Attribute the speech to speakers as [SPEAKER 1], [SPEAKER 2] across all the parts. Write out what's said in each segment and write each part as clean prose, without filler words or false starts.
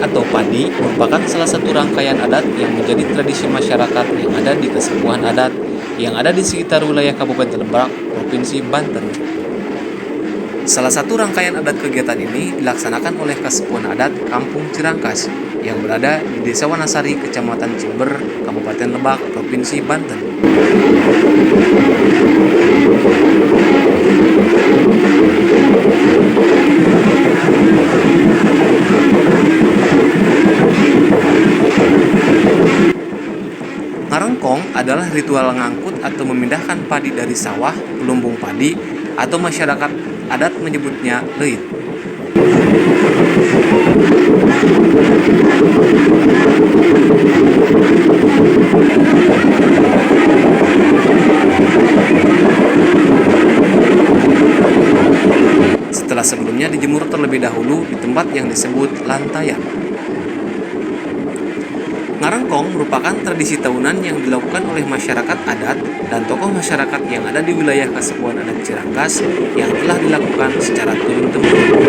[SPEAKER 1] atau padi merupakan salah satu rangkaian adat yang menjadi tradisi masyarakat yang ada di kesepuhan adat yang ada di sekitar wilayah Kabupaten Lebak, Provinsi Banten. Salah satu rangkaian adat kegiatan ini dilaksanakan oleh Kesepuhan Adat Kampung Cirangkas yang berada di Desa Wanasari, Kecamatan Cimber, Kabupaten Lebak, Provinsi Banten. Ngarengkong adalah ritual ngangkut atau memindahkan padi dari sawah ke lumbung padi atau masyarakat adat menyebutnya leit. Setelah sebelumnya dijemur terlebih dahulu di tempat yang disebut lantayan. Ngarengkong merupakan tradisi tahunan yang dilakukan oleh masyarakat adat dan tokoh masyarakat yang ada di wilayah Kesepuhan Adat Cirangkas yang telah dilakukan secara turun-temurun.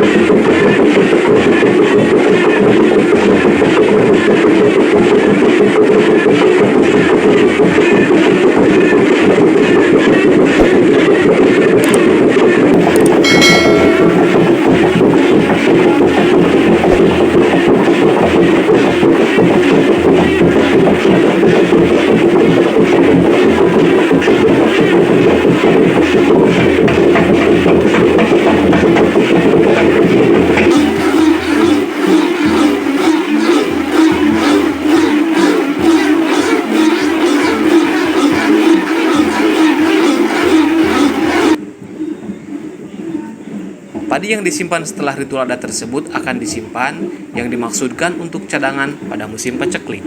[SPEAKER 1] Padi yang disimpan setelah ritual adat tersebut akan disimpan yang dimaksudkan untuk cadangan pada musim paceklik.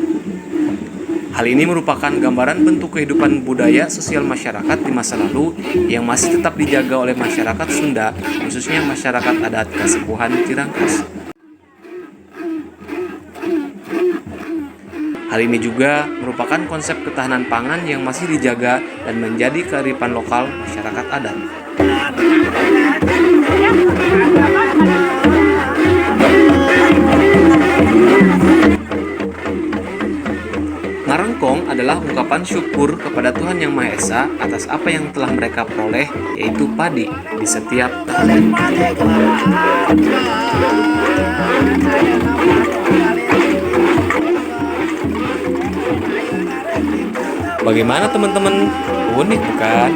[SPEAKER 1] Hal ini merupakan gambaran bentuk kehidupan budaya sosial masyarakat di masa lalu yang masih tetap dijaga oleh masyarakat Sunda, khususnya masyarakat adat Kesepuhan Cirangkas. Hal ini juga merupakan konsep ketahanan pangan yang masih dijaga dan menjadi kearifan lokal masyarakat adat. Ngarengkong adalah ungkapan syukur kepada Tuhan Yang Maha Esa atas apa yang telah mereka peroleh, yaitu padi, di setiap tahun. Bagaimana teman-teman? Unik bukan?